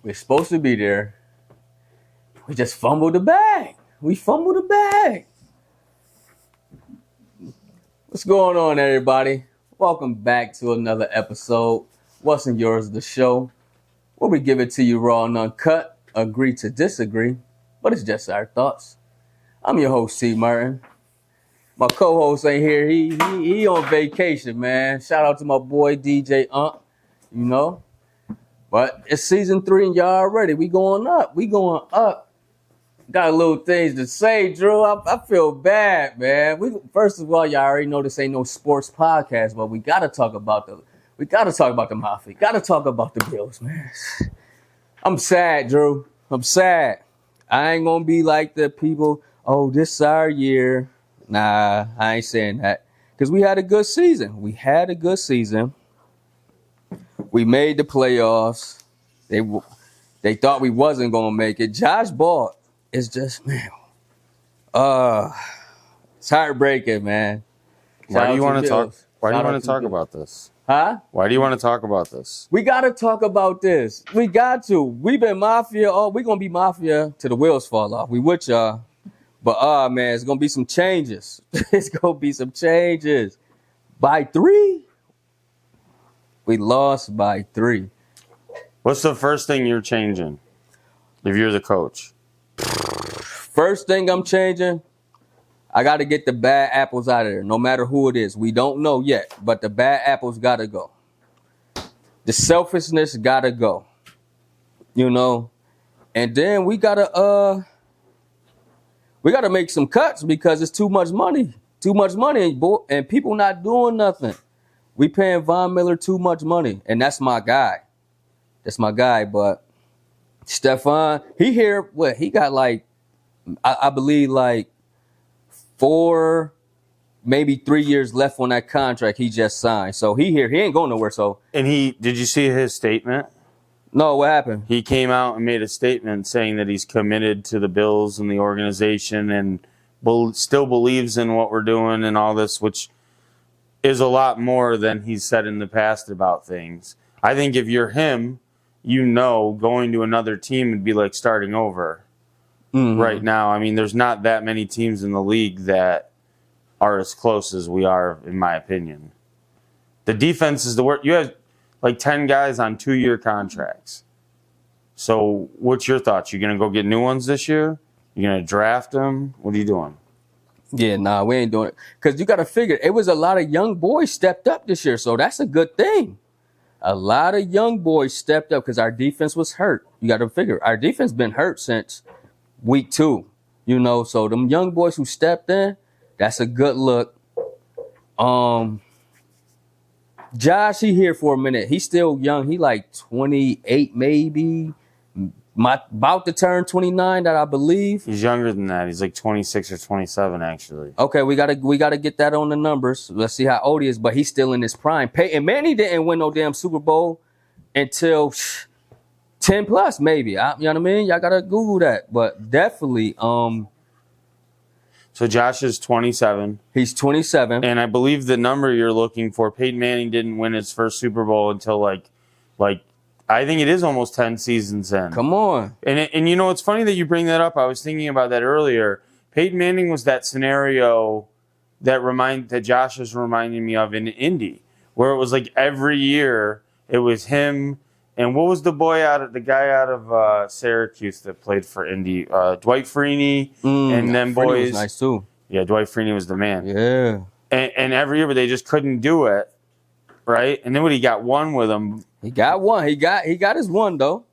We're supposed to be there. We just fumbled the bag. We fumbled the bag. What's going on, everybody? Welcome back to another episode. What's in yours, the show, where we give it to you raw and uncut, agree to disagree, but it's just our thoughts. I'm your host, C. Martin. My co-host ain't here. He on vacation, man. Shout out to my boy DJ you know. But it's season 3 and y'all already. We going up. Got a little things to say, Drew. I feel bad, man. First of all, y'all already know this ain't no sports podcast, but we gotta talk about the Mafia. Gotta talk about the Bills, man. I'm sad, Drew. I'm sad. I ain't gonna be like the people, oh, this is our year. Nah, I ain't saying that. Because we had a good season. We made the playoffs. They thought we wasn't gonna make it. Josh Ball is just, man. It's heartbreaking, man. Why do you want to talk about this? Huh? Why do you want to talk about this? We gotta talk about this. We got to. We've been Mafia. We're gonna be Mafia till the wheels fall off. We with y'all. But man, it's gonna be some changes. It's gonna be some changes. By 3? We lost by 3. What's the first thing you're changing if you're the coach? First thing I'm changing, I got to get the bad apples out of there, no matter who it is. We don't know yet, but the bad apples got to go. The selfishness got to go, you know. And then we got to make some cuts because it's too much money, and people not doing nothing. We paying Von Miller too much money, and that's my guy. But Stephon, he here, he got like, I believe like 4, maybe 3 years left on that contract he just signed. So he here, he ain't going nowhere. So, and did you see his statement? No, what happened? He came out and made a statement saying that he's committed to the Bills and the organization and still believes in what we're doing and all this, which is a lot more than he's said in the past about things. I think if you're him, going to another team would be like starting over. Right now. I mean, there's not that many teams in the league that are as close as we are, in my opinion. The defense is the worst. You have like 10 guys on 2-year contracts. So what's your thoughts? You going to go get new ones this year? You going to draft them? What are you doing? Yeah, nah, we ain't doing it. Because you got to figure, it was a lot of young boys stepped up this year, so that's a good thing. A lot of young boys stepped up because our defense was hurt. You got to figure, our defense been hurt since week 2, so them young boys who stepped in, that's a good look. Josh, he here for a minute. He's still young. He like 28 maybe. About to turn 29, that I believe. He's younger than that. He's like 26 or 27 actually. Okay, we gotta get that on the numbers. Let's see how old he is, but he's still in his prime. Peyton Manning didn't win no damn Super Bowl until 10 plus, maybe. You know what I mean? Y'all gotta Google that. But definitely, So Josh is 27. He's 27. And I believe the number you're looking for, Peyton Manning didn't win his first Super Bowl until like I think it is almost 10 seasons in. Come on. And it's funny that you bring that up. I was thinking about that earlier. Peyton Manning was that scenario that Josh is reminding me of in Indy, where it was like every year it was him. And what was the guy out of Syracuse that played for Indy? Dwight Freeney. And then Freeney boys. Was nice too. Yeah, Dwight Freeney was the man. Yeah. And every year, but they just couldn't do it, right? And then when he got one with him. He got one. He got his one, though.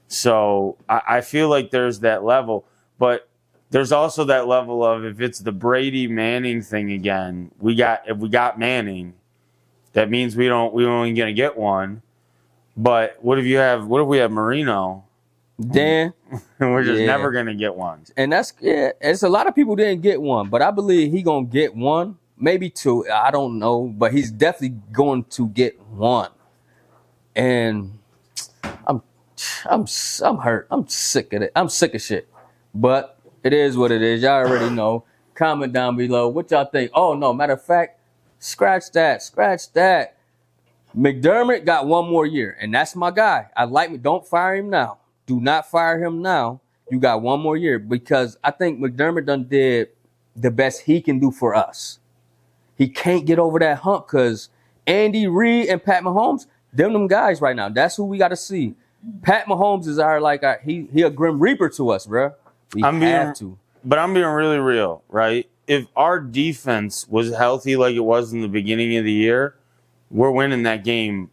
So I feel like there's that level. But there's also that level of if it's the Brady Manning thing again, if we got Manning, that means we only gonna get one. But what if we have Marino? Then we're just never gonna get one. And it's a lot of people didn't get one, but I believe he gonna get one, maybe 2. I don't know, but he's definitely going to get one. And I'm hurt. I'm sick of it. I'm sick of shit. But it is what it is. Y'all already know. Comment down below what y'all think. Oh no, matter of fact, scratch that. McDermott got one more year, and that's my guy. I like me. Don't fire him now. Do not fire him now. You got one more year because I think McDermott done did the best he can do for us. He can't get over that hump because Andy Reid and Pat Mahomes, them guys right now. That's who we got to see. Pat Mahomes is he a grim reaper to us, bro. We have to. But I'm being really real, right? If our defense was healthy like it was in the beginning of the year, we're winning that game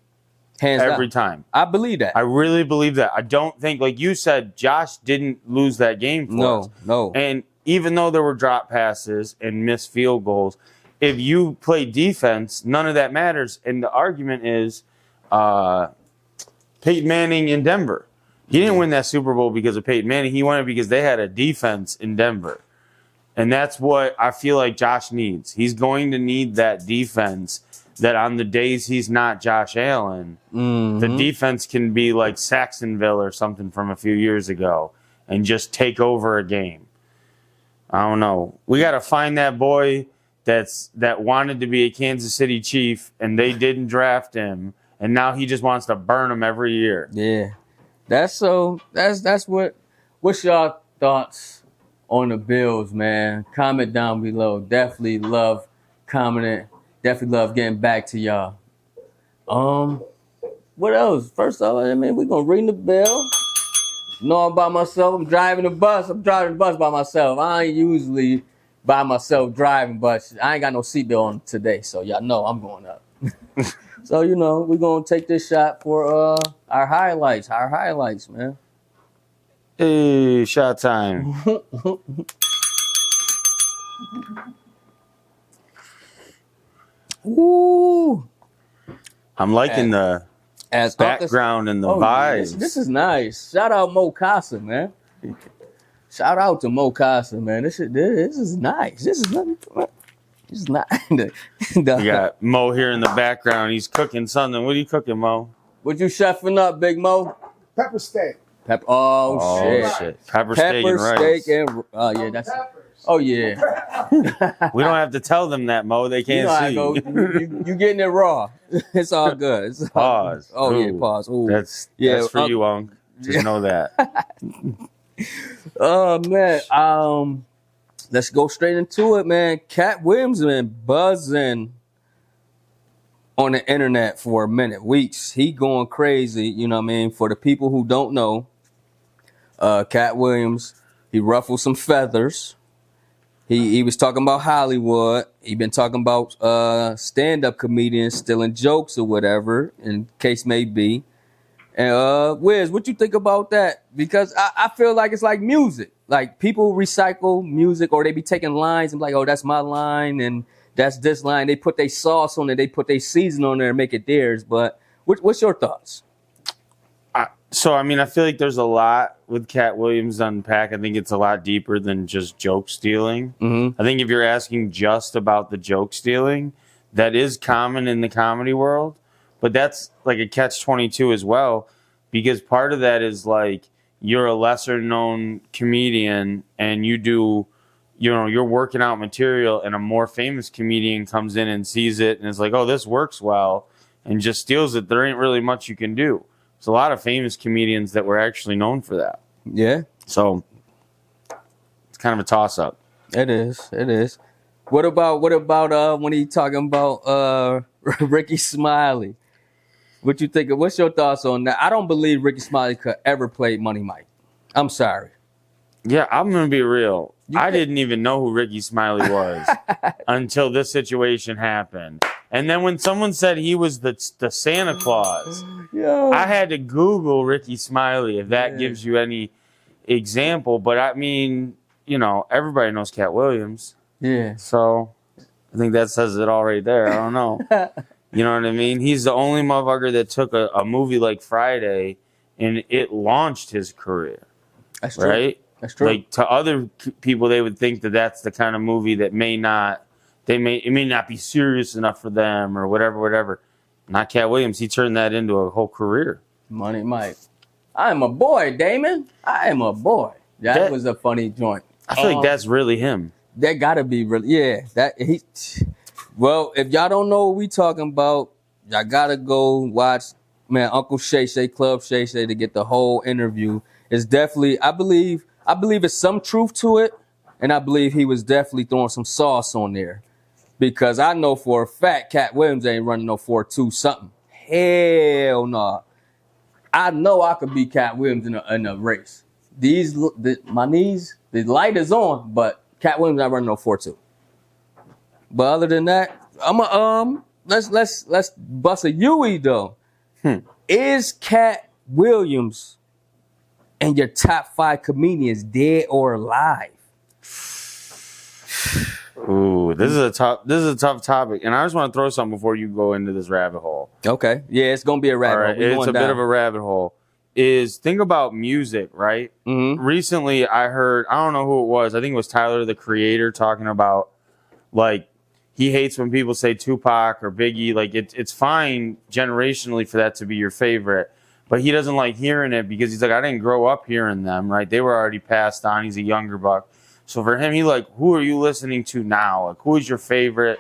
hands every down. time. I believe that. I really believe that. I don't think, like you said, Josh didn't lose that game for us. No. And even though there were drop passes and missed field goals, if you play defense, none of that matters. And the argument is Peyton Manning in Denver. He didn't win that Super Bowl because of Peyton Manning. He won it because they had a defense in Denver. And that's what I feel like Josh needs. He's going to need that defense that on the days he's not Josh Allen, the defense can be like Saxonville or something from a few years ago and just take over a game. I don't know. We got to find that boy that wanted to be a Kansas City Chief and they didn't draft him, and now he just wants to burn them every year. Yeah. That's what's y'all thoughts on the Bills, man? Comment down below. Definitely love commenting. Definitely love getting back to y'all. What else? First off, I mean, we're gonna ring the bell. No, I'm by myself. I'm driving the bus. By myself. I ain't usually by myself driving, but I ain't got no seatbelt on today, so y'all know I'm going up. So, we're going to take this shot for our highlights, man. Hey, shot time. Ooh. I'm liking the background and the vibes. Yeah, this is nice. Shout out Mo Casa, man. Shout out to Mo Casa, man. This is nice. This is not. You got Mo here in the background. He's cooking something. What are you cooking, Mo? What you chefing up, Big Mo? Pepper steak. Oh shit. Pepper steak and rice. Yeah, that's. Oh yeah. We don't have to tell them that, Mo. They can't see. You getting it raw. It's all good. Pause. Yeah, pause. Ooh. That's for you, Unc. Just know that. Oh man. Let's go straight into it, man. Katt Williams been buzzing on the internet for a minute, weeks. He going crazy, you know what I mean? For the people who don't know, Katt Williams, he ruffled some feathers. He was talking about Hollywood. He been talking about stand-up comedians stealing jokes or whatever, in case may be. And Wiz, what you think about that? Because I feel like it's like music. Like people recycle music, or they be taking lines and be like, oh, that's my line and that's this line. They put their sauce on it, they put their season on there and make it theirs. But what's your thoughts? I feel like there's a lot with Katt Williams to unpack. I think it's a lot deeper than just joke stealing. I think if you're asking just about the joke stealing, that is common in the comedy world. But that's like a catch-22 as well, because part of that is like you're a lesser-known comedian and you're working out material, and a more famous comedian comes in and sees it and is like, oh, this works well, and just steals it. There ain't really much you can do. There's a lot of famous comedians that were actually known for that. Yeah. So it's kind of a toss-up. It is. What about when he talking about Ricky Smiley? What you think? What's your thoughts on that? I don't believe Ricky Smiley could ever play Money Mike. I'm sorry. Yeah, I'm going to be real. I didn't even know who Ricky Smiley was until this situation happened. And then when someone said he was the Santa Claus, I had to Google Ricky Smiley, if that gives you any example. But I mean, everybody knows Katt Williams. Yeah. So I think that says it all right there. I don't know. You know what I mean? He's the only motherfucker that took a movie like Friday and it launched his career. That's true. Right? That's true. Like to other people, they would think that that's the kind of movie that it may not be serious enough for them or whatever. Not Katt Williams. He turned that into a whole career. Money Mike. I am a boy, Damon. I am a boy. That was a funny joint. I feel like that's really him. That gotta be really, yeah. Well, if y'all don't know what we talking about, Y'all gotta go watch, man, Uncle Shay Shay, Club Shay Shay, to get the whole interview. It's definitely, I believe it's some truth to it, and I believe he was definitely throwing some sauce on there. Because I know for a fact Katt Williams ain't running no 4.2 something. Hell no. I know I could beat Katt Williams in a race. My knees, the light is on, but Katt Williams not running no 4.2. But other than that, let's bust a Yui though. Is Katt Williams in your top 5 comedians dead or alive? Ooh, this is a tough topic, and I just want to throw something before you go into this rabbit hole. Okay, yeah, it's gonna be a rabbit hole. It's a bit of a rabbit hole. Think about music, right? Mm-hmm. Recently, I heard, I don't know who it was. I think it was Tyler, the Creator, talking about like he hates when people say Tupac or Biggie. Like it's fine generationally for that to be your favorite, but he doesn't like hearing it because he's like, I didn't grow up hearing them, right? They were already passed on. He's a younger buck. So for him, he like, who are you listening to now? Like, who is your favorite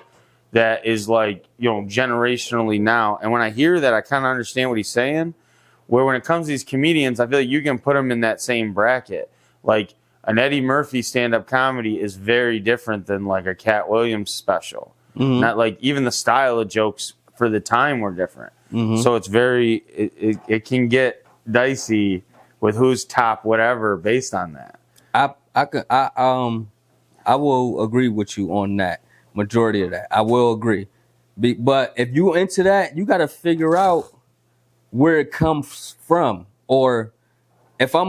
that is like, generationally now? And when I hear that, I kind of understand what he's saying. Where when it comes to these comedians, I feel like you can put them in that same bracket. Like an Eddie Murphy stand-up comedy is very different than like a Katt Williams special. Mm-hmm. Not like even the style of jokes for the time were different. Mm-hmm. So it's it can get dicey with who's top whatever based on that. I will agree with you on that. Majority of that, I will agree. But if you into that, you got to figure out where it comes from. Or if I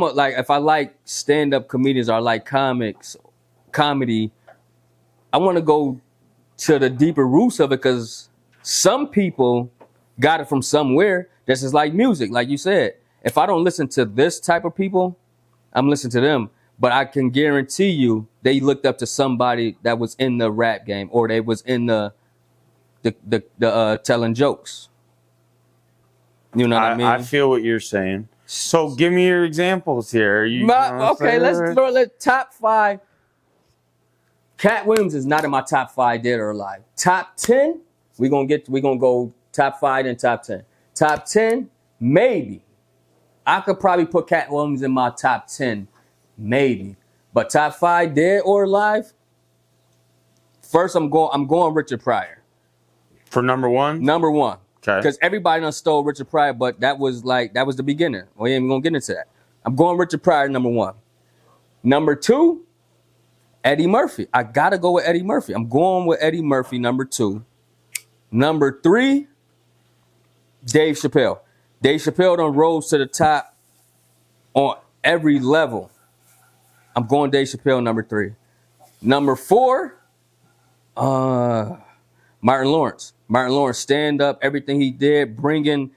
like stand-up comedians or I like comedy, I want to go to the deeper roots of it, because some people got it from somewhere. This is like music, like you said. If I don't listen to this type of people, I'm listening to them. But I can guarantee you they looked up to somebody that was in the rap game, or they was in the telling jokes. You know what I mean? I feel what you're saying. So give me your examples here. Okay, let's top 5. Katt Williams is not in my top 5 dead or alive. Top 10, we're gonna go top 5 and top 10. Top 10, maybe. I could probably put Katt Williams in my top 10. Maybe. But top 5 dead or alive? First, I'm going Richard Pryor. For number 1? Number 1. Okay. Because everybody done stole Richard Pryor, but that was the beginning. We ain't even gonna get into that. I'm going Richard Pryor, number 1. Number 2, Eddie Murphy. I gotta go with Eddie Murphy. I'm going with Eddie Murphy, number 2. Number 3, Dave Chappelle. Dave Chappelle done rose to the top on every level. I'm going Dave Chappelle, number 3. Number 4, Martin Lawrence. Martin Lawrence, stand up, everything he did, bringing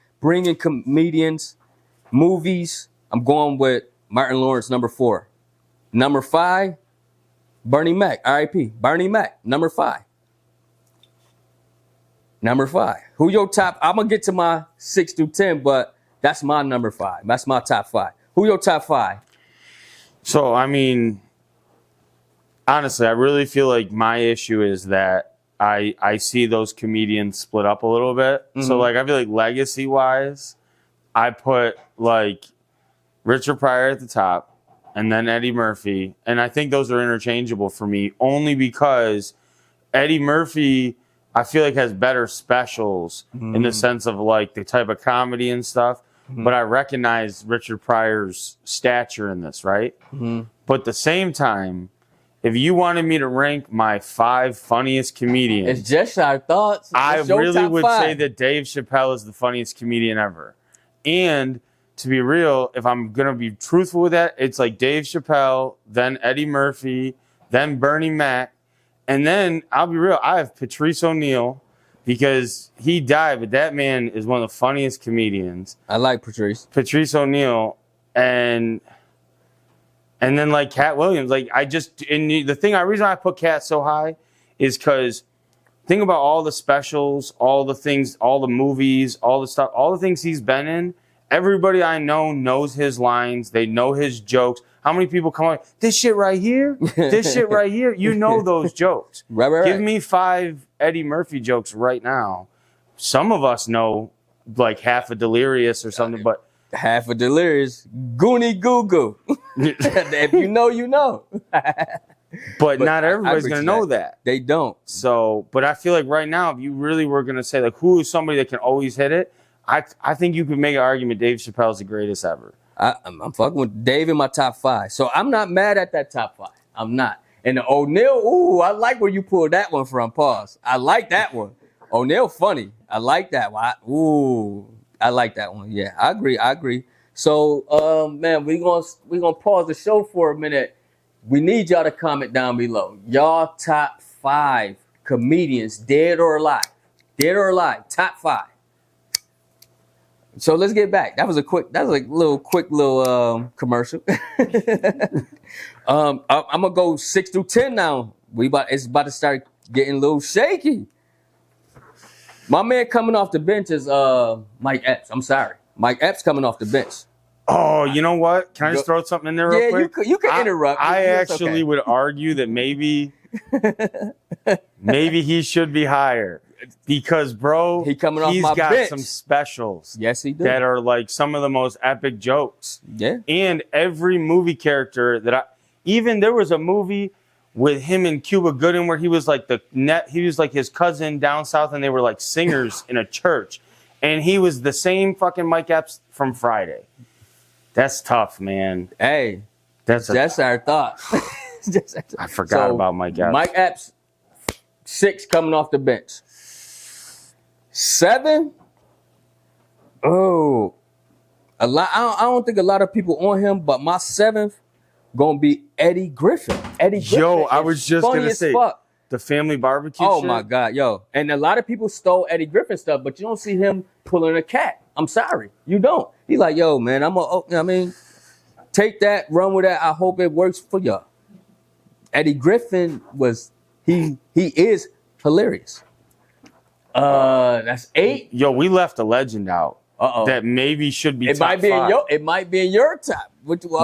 comedians, movies. I'm going with Martin Lawrence, number 4. Number 5, Bernie Mac, R.I.P. Bernie Mac, number 5. Number 5. Who your top? I'm gonna get to my 6 through 10, but that's my number 5. That's my top 5. Who your top 5? So, I mean, honestly, I really feel like my issue is that I see those comedians split up a little bit. Mm-hmm. So, like, I feel like legacy-wise, I put, like, Richard Pryor at the top and then Eddie Murphy. And I think those are interchangeable for me, only because Eddie Murphy, I feel like, has better specials in the sense of, like, the type of comedy and stuff. Mm-hmm. But I recognize Richard Pryor's stature in this, right? Mm-hmm. But at the same time, if you wanted me to rank my 5 funniest comedians, it's just our thoughts. I really would say that Dave Chappelle is the funniest comedian ever. And to be real, if I'm going to be truthful with that, it's like Dave Chappelle, then Eddie Murphy, then Bernie Mac. And then, I'll be real, I have Patrice O'Neal, because he died, but that man is one of the funniest comedians. I like Patrice. Patrice O'Neal, and then like Katt Williams. Like the reason I put Katt so high is because think about all the specials, all the things, all the movies, all the stuff, all the things he's been in. Everybody I know knows his lines. They know his jokes. How many people come on, this shit right here? This shit right here? You know those jokes. Right. Give me 5 Eddie Murphy jokes right now some of us know like half a delirious or something, but half a delirious, goony goo goo. If you know, you know. But not everybody's going to know that. They don't. So, but I feel like right now, if you really were going to say, like, who is somebody that can always hit it, I think you could make an argument Dave Chappelle's the greatest ever. I'm fucking with Dave in my top 5. So I'm not mad at that top 5. I'm not. And the O'Neal, ooh, I like where you pulled that one from. Pause. I like that one. O'Neal funny. I like that one. I like that one. Yeah, I agree. So, man, we're gonna pause the show for a minute. We need y'all to comment down below. Y'all top 5 comedians, dead or alive. Dead or alive, top 5. So let's get back. That was a quick little commercial. I'm gonna go 6 through 10 now. It's about to start getting a little shaky. My man coming off the bench is Mike Epps. I'm sorry, Mike Epps coming off the bench. Oh, you know what? Can I just throw something in there real quick? Yeah, you can interrupt. I actually would argue that maybe he should be higher. Because, bro, he's got some specials. Yes, he does. That are like some of the most epic jokes. Yeah. And every movie character even there was a movie with him and Cuba Gooding where he was like he was like his cousin down south and they were like singers in a church. And he was the same fucking Mike Epps from Friday. That's tough, man. Hey, that's our thought. I forgot about Mike Epps. Mike Epps, 6 coming off the bench. 7? Oh, a lot. I don't think a lot of people on him, but my 7th gonna be Eddie Griffin. Yo, I was just gonna say the family barbecue. Oh shit. My God, yo! And a lot of people stole Eddie Griffin stuff, but you don't see him pulling a cat. I'm sorry, you don't. He like, yo, man, take that, run with that. I hope it works for y'all. Eddie Griffin he is hilarious. That's 8. Yo, we left a legend out. That maybe should be. It might be in your top.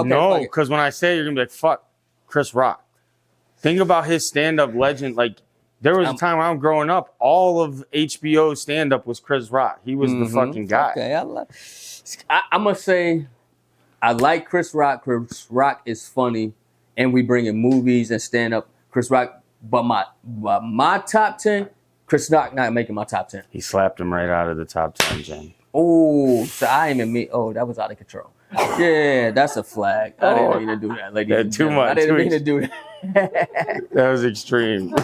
No, because when I say it, you're gonna be like, "Fuck, Chris Rock." Think about his stand-up legend. Like there was a time when I was growing up, all of HBO's stand-up was Chris Rock. He was the fucking guy. Okay, I'm gonna say I like Chris Rock. Chris Rock is funny, and we bring in movies and stand-up. Chris Rock, but my top 10. Chris Rock not making my top 10. He slapped him right out of the top 10, Jen. Oh, so I ain't even me. Oh, that was out of control. Yeah, that's a flag. I didn't mean to do that, ladies and gentlemen. Too much. I didn't mean to do that. That was extreme.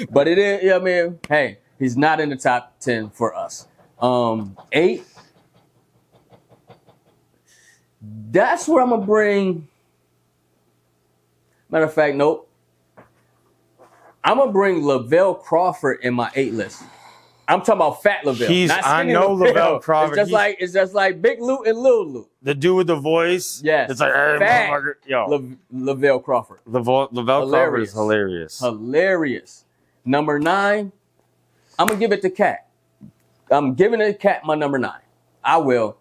But it is, I mean, hey, he's not in the top 10 for us. 8. That's where I'm going to bring. Matter of fact, nope. I'm going to bring Lavelle Crawford in my 8 list. I'm talking about fat Lavelle. I know Lavelle Crawford. It's just like Big Lou and Lil Lou. The dude with the voice. Yes. It's like, fat Lavelle Crawford. Lavelle Crawford is hilarious. Hilarious. Number 9, I'm going to give it to Katt. I'm giving it to Katt my number 9. I will.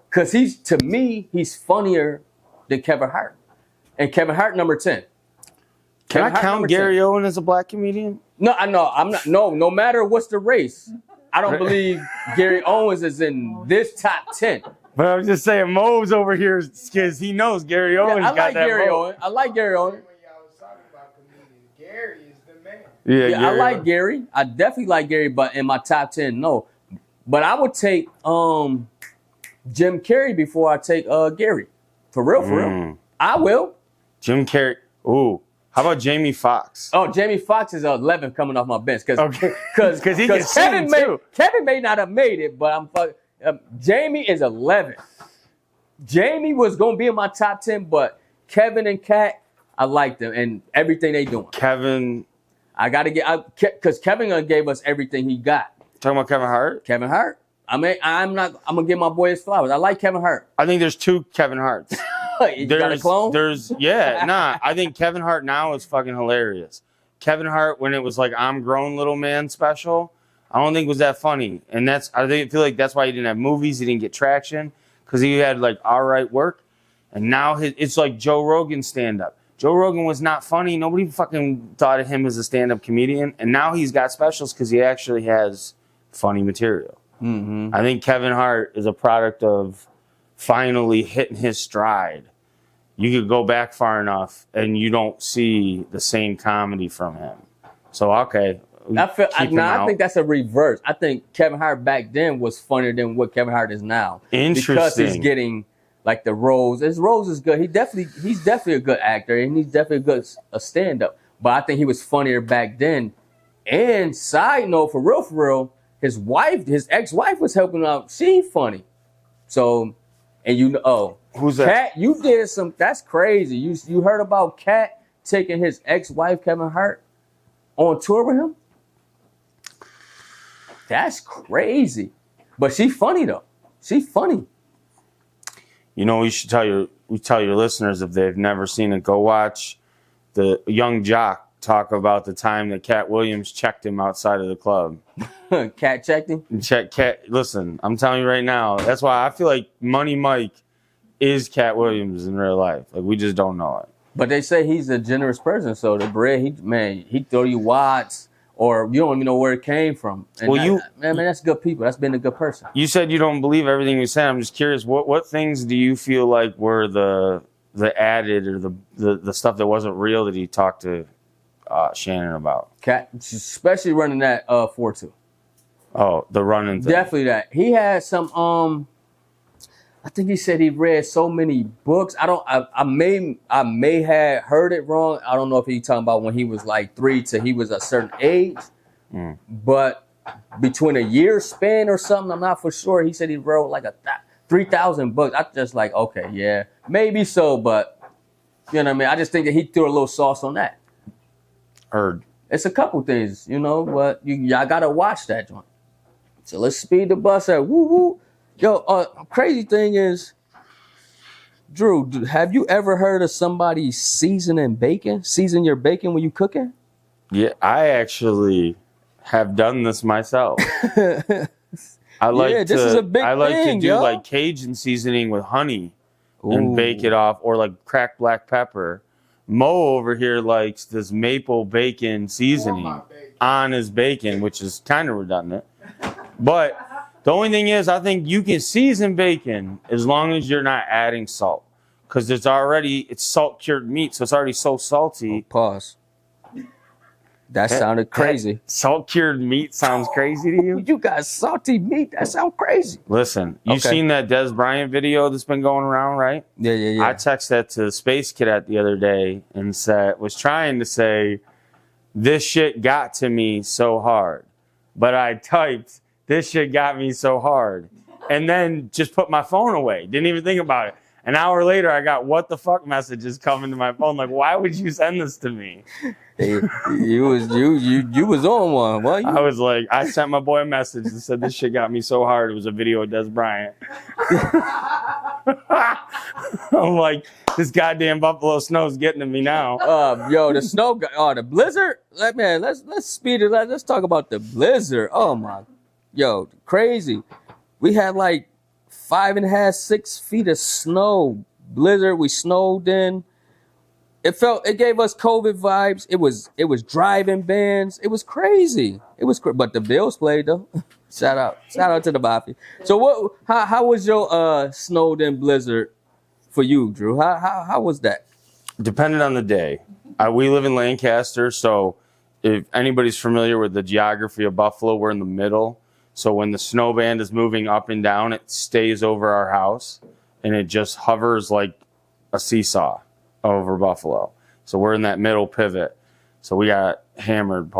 Because to me, he's funnier than Kevin Hart. And Kevin Hart, number 10. Can I count Gary Owen as a black comedian? No, I know. I'm not. No matter what's the race, I don't believe Gary Owens is in this top 10. But I'm just saying, Mo's over here because he knows Gary Owens got that vote. I like Gary Owen. When y'all was talking about comedians, Gary is the man. Yeah, I like Gary. I definitely like Gary, but in my top 10, no. But I would take Jim Carrey before I take Gary. For real. I will. Jim Carrey. Ooh. How about Jamie Foxx? Oh, Jamie Foxx is 11 coming off my bench because he can sing too. Kevin may not have made it, but Jamie is 11. Jamie was gonna be in my top 10, but Kevin and Katt, I like them and everything they doing. Kevin, I gotta because Kevin gave us everything he got. Talking about Kevin Hart. Kevin Hart. I'm gonna give my boy his flowers. I like Kevin Hart. I think there's 2 Kevin Harts. You got a clone? I think Kevin Hart now is fucking hilarious. Kevin Hart, when it was like I'm Grown Little Man special, I don't think it was that funny. And I feel like that's why he didn't have movies, he didn't get traction, because he had like all right work. And now it's like Joe Rogan stand-up. Joe Rogan was not funny. Nobody fucking thought of him as a stand-up comedian. And now he's got specials because he actually has funny material. Mm-hmm. I think Kevin Hart is a product of finally hitting his stride. You could go back far enough and you don't see the same comedy from him. So, okay. I think that's a reverse. I think Kevin Hart back then was funnier than what Kevin Hart is now. Interesting. Because he's getting like the roles. His roles is good. He's definitely a good actor, and he's definitely a stand-up. But I think he was funnier back then. And side note, for real, his ex-wife was helping out. She funny. So, and who's that? Katt, you did some. That's crazy. You heard about Katt taking his ex-wife Kevin Hart on tour with him? That's crazy. But she funny though. She funny. You know, we should tell your listeners, if they've never seen it, go watch the young jock talk about the time that Katt Williams checked him outside of the club. Katt checked him? Katt, listen, I'm telling you right now, that's why I feel like Money Mike is Katt Williams in real life. Like, we just don't know it. But they say he's a generous person, so the bread, he throw you watts, or you don't even know where it came from. And that's good people. That's been a good person. You said you don't believe everything we said. I'm just curious, what things do you feel like were the added or the stuff that wasn't real that he talked to Shannon about? Katt, especially running that 4-2. Oh, the running thing. Definitely that. He had some I think he said he read so many books. I may have heard it wrong. I don't know if he talking about when he was like 3 till he was a certain age. But between a year span or something, I'm not for sure. He said he wrote like 3,000 books. I just like, okay, yeah, maybe so, but you know what I mean? I just think that he threw a little sauce on that. Heard. It's a couple things, but y'all gotta watch that joint. So let's speed the bus at woo woo. Yo, crazy thing is, Drew, have you ever heard of somebody seasoning bacon? Season your bacon when you cooking? Yeah, I actually have done this myself. I like to do like Cajun seasoning with honey and bake it off, or like cracked black pepper. Mo over here likes this maple bacon seasoning on his bacon, which is kind of redundant. But the only thing is, I think you can season bacon as long as you're not adding salt, because it's salt cured meat, so it's already so salty. Pause. That sounded crazy. Salt cured meat sounds crazy to you? You got salty meat. That sounds crazy. Listen, you've seen that Des Bryant video that's been going around, right? Yeah. I texted that to the Space Cadet the other day and was trying to say, this shit got to me so hard. But I typed, this shit got me so hard. And then just put my phone away. Didn't even think about it. An hour later, I got what the fuck messages coming to my phone. Like, why would you send this to me? You was on one. What? I was like, I sent my boy a message and said, this shit got me so hard. It was a video of Des Bryant. I'm like, this goddamn Buffalo snow's getting to me now. Yo, the snow, the blizzard. Let's speed it. Let's talk about the blizzard. Oh my, yo, crazy. We had like 5.5, 6 feet of snow blizzard. We snowed in. It gave us COVID vibes. It was driving bans. It was crazy. But the Bills played though. Shout out to the Mafia. So how was your snowed in blizzard for you, Drew? How was that? Depended on the day. We live in Lancaster, so if anybody's familiar with the geography of Buffalo, we're in the middle. So when the snow band is moving up and down, it stays over our house, and it just hovers like a seesaw over Buffalo. So we're in that middle pivot. So we got hammered,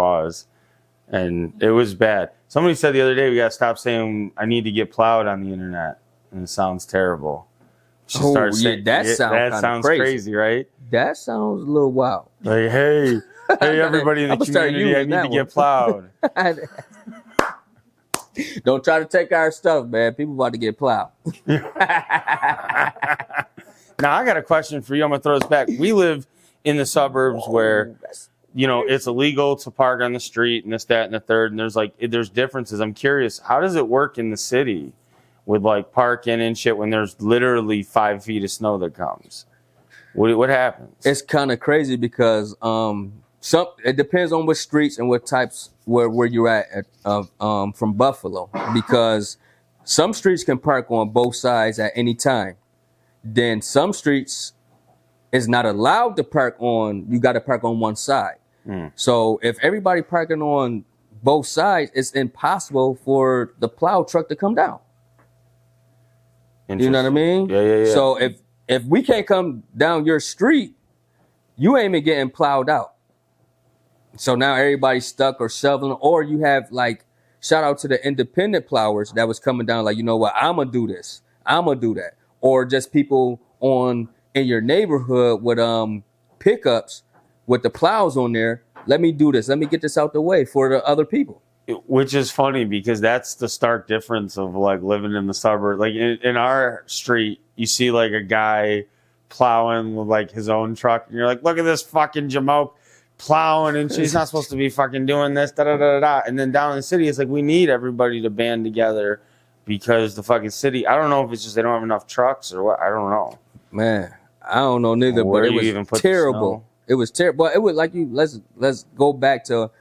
and it was bad. Somebody said the other day, we got to stop saying I need to get plowed on the internet, and it sounds terrible. That sounds crazy, right? That sounds a little wild. Like, hey, everybody in the community, I need to get plowed. Don't try to take our stuff, man. People about to get plowed. Now, I got a question for you. I'm going to throw this back. We live in the suburbs where, it's illegal to park on the street and this, that, and the third. And there's differences. I'm curious, how does it work in the city with like parking and shit when there's literally 5 feet of snow that comes? What happens? It's kind of crazy because It depends on what streets and what types where you're at from Buffalo, because some streets can park on both sides at any time. Then some streets is not allowed to park on. You got to park on one side. So if everybody parking on both sides, it's impossible for the plow truck to come down. You know what I mean? Yeah. So if we can't come down your street, you ain't even getting plowed out. So now everybody's stuck or shoveling, or you have like, shout out to the independent plowers that was coming down like, you know what, I'm gonna do this, I'm gonna do that. Or just people in your neighborhood with pickups with the plows on there. Let me do this. Let me get this out the way for the other people. Which is funny because that's the stark difference of like living in the suburb. Like in our street, you see like a guy plowing with like his own truck, and you're like, look at this fucking jamoke plowing, and she's not supposed to be fucking doing this, da da da da. And then down in the city, it's like we need everybody to band together because the fucking city. I don't know if it's just they don't have enough trucks or what. I don't know. Man, I don't know neither, but it was terrible. It was terrible. But it was like let's go back to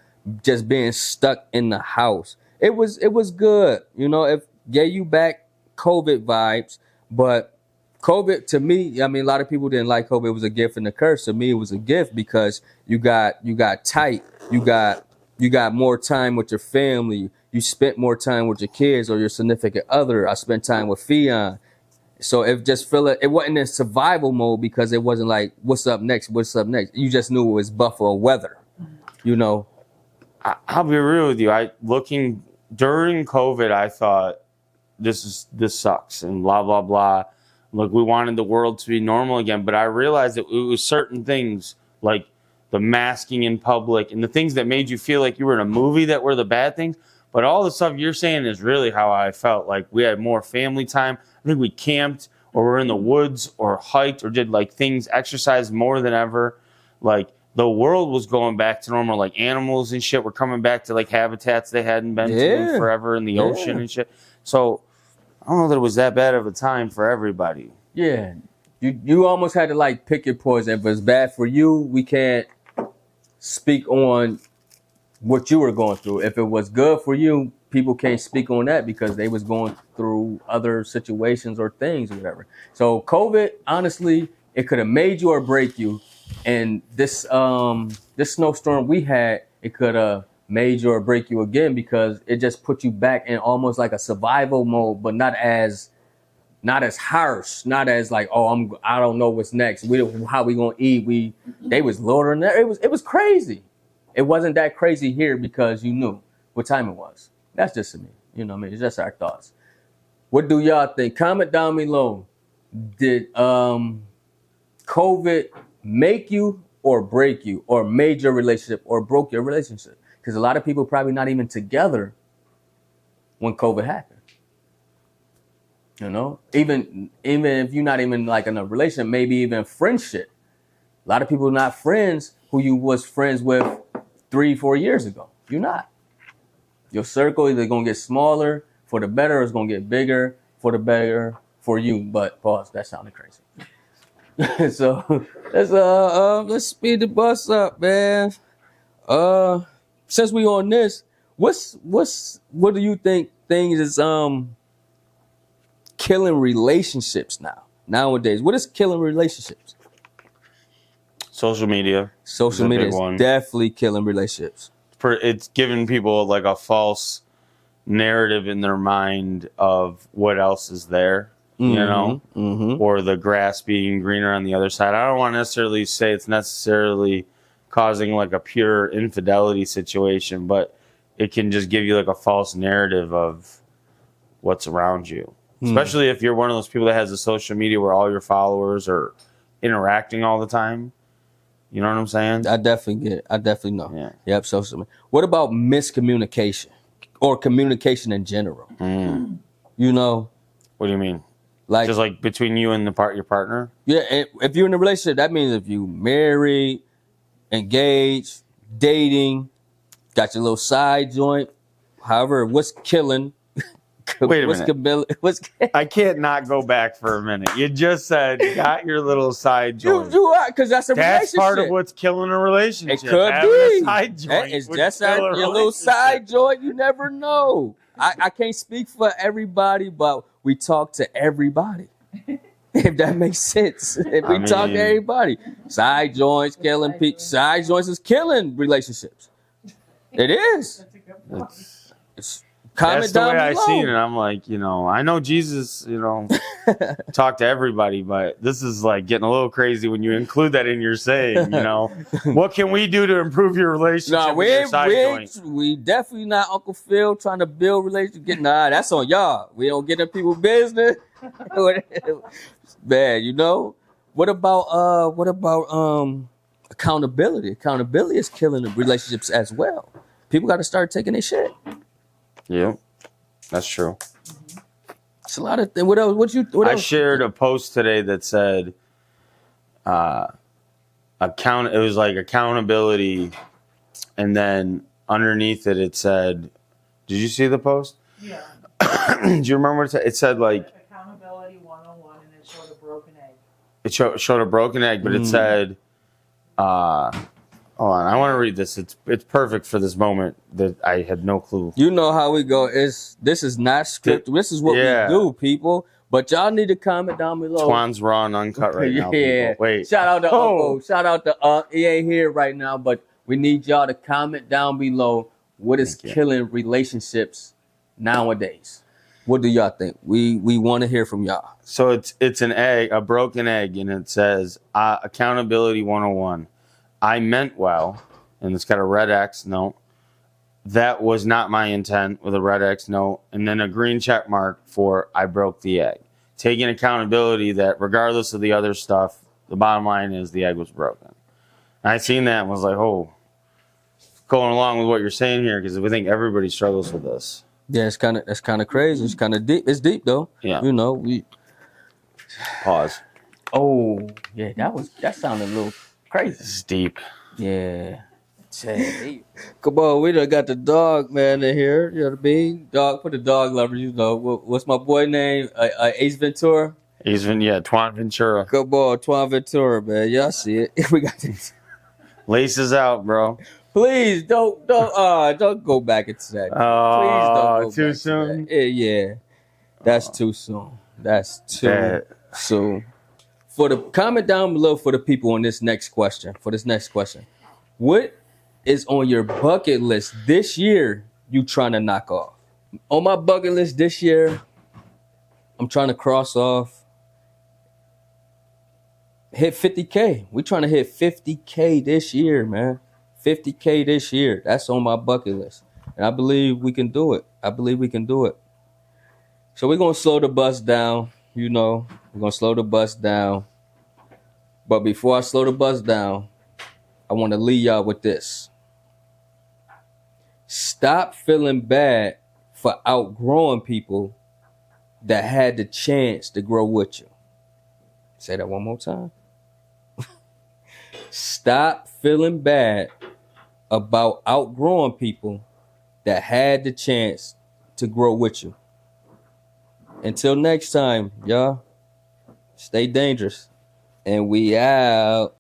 just being stuck in the house. It was good. You know, it gave you back COVID vibes, but COVID to me, I mean, a lot of people didn't like COVID. It was a gift and a curse. To me, it was a gift because you got tight. You got more time with your family. You spent more time with your kids or your significant other. I spent time with Fion. So it just it wasn't in survival mode because it wasn't like, what's up next? What's up next? You just knew it was Buffalo weather, you know? I'll be real with you. Looking during COVID, I thought this sucks and blah, blah, blah. Look, we wanted the world to be normal again, but I realized that it was certain things like the masking in public and the things that made you feel like you were in a movie that were the bad things. But all the stuff you're saying is really how I felt. Like we had more family time. I think we camped or were in the woods or hiked or did like things, exercised more than ever. Like the world was going back to normal. Like animals and shit were coming back to like habitats they hadn't been to in forever in the ocean and shit. So I don't know that it was that bad of a time for everybody. Yeah. You almost had to like pick your poison. If it's bad for you, we can't speak on what you were going through. If it was good for you, people can't speak on that because they was going through other situations or things or whatever. So COVID, honestly, it could have made you or break you. And this snowstorm we had, it could have made you or break you again because it just put you back in almost like a survival mode, but not as harsh, not as like, oh, I don't know what's next. How we gonna eat? They was loading there. It was crazy. It wasn't that crazy here because you knew what time it was. That's just to me. You know what I mean? It's just our thoughts. What do y'all think? Comment down below. Did COVID make you or break you or made your relationship or broke your relationship? Because a lot of people probably not even together when COVID happened. You know? Even if you're not even like in a relationship, maybe even friendship. A lot of people are not friends who you was friends with 3-4 years ago. You're not. Your circle either gonna get smaller for the better or it's gonna get bigger for the better for you. But pause, that sounded crazy. So let's speed the bus up, man. Since we on this, what do you think things is killing relationships nowadays? What is killing relationships? Social media. Social media is definitely killing relationships. It's giving people like a false narrative in their mind of what else is there, you know, or the grass being greener on the other side. I don't want to necessarily say it's necessarily causing like a pure infidelity situation, but it can just give you like a false narrative of what's around you. Especially if you're one of those people that has a social media where all your followers are interacting all the time. You know what I'm saying? I definitely get it. I definitely know. Yeah. Yep, social media. What about miscommunication or communication in general? You know? What do you mean? Like just like between you and your partner? Yeah, if you're in a relationship, that means if you married, engaged, dating, got your little side joint, however, what's killing Wait a What's minute. I can't not go back for a minute. You just said got your little side joint. You are, because that's a That's relationship. part of what's killing a relationship. It could Having be. a side joint It's would just kill a your little side relationship. joint. You never know. I can't speak for everybody, but we talk to everybody. If that makes sense. If we talk to everybody. Side joints killing people. Side joints is killing relationships. It is. It's comment That's the down way I below. seen it. I'm like, I know Jesus, talk to everybody, but this is like getting a little crazy when you include that in your saying, What can we do to improve your relationship No, with your side joint? we definitely not Uncle Phil trying to build relationships. Nah, that's on y'all. We don't get in people's business. Man, What about accountability? Accountability is killing the relationships as well. People got to start taking their shit. Yeah, that's true. It's a lot of things. What else? What I else? shared a post today that said, it was like accountability, and then underneath it said, did you see the post? Yeah. Do you remember what it said? It said like Accountability 101, and it showed a broken egg. it showed a broken egg, but it said, hold on, I want to read this. It's perfect for this moment that I had no clue. You know how we go. This is not scripted. This is what we do, people. But y'all need to comment down below. Twon's raw and uncut right now. Yeah. People. Wait. Shout out to Uncle. Shout out to He ain't here right now, but we need y'all to comment down below what is killing relationships nowadays. What do y'all think? We want to hear from y'all. So it's an egg, a broken egg, and it says accountability 101. I meant well, and it's got a red X note. That was not my intent with a red X note, and then a green check mark for I broke the egg. Taking accountability that regardless of the other stuff, the bottom line is the egg was broken. And I seen that and was like, oh, going along with what you're saying here, because we think everybody struggles with this. Yeah, that's kind of crazy. It's kind of deep. It's deep though. Yeah. We Pause. Oh, yeah, that sounded a little crazy. This is deep. Yeah. Come on, we done got the dog man in here. You know what I mean? Dog, put the dog lover. What's my boy name? Ace Ventura. Twon Ventura. Come on, Twon Ventura, man. Y'all see it? We got this. Laces out, bro. Please don't go back into that. Please don't go too back soon. To that. Yeah, that's too soon. That's too soon. Comment down below for the people on this next question. For this next question, what is on your bucket list this year you trying to knock off? On my bucket list this year, I'm trying to cross off, hit 50K. We trying to hit 50K this year, man. 50K this year. That's on my bucket list. And I believe we can do it. So we're going to slow the bus down. We're going to slow the bus down. But before I slow the bus down, I want to leave y'all with this. Stop feeling bad for outgrowing people that had the chance to grow with you. Say that one more time. Stop feeling bad about outgrowing people that had the chance to grow with you. Until next time, y'all, stay dangerous. And we out.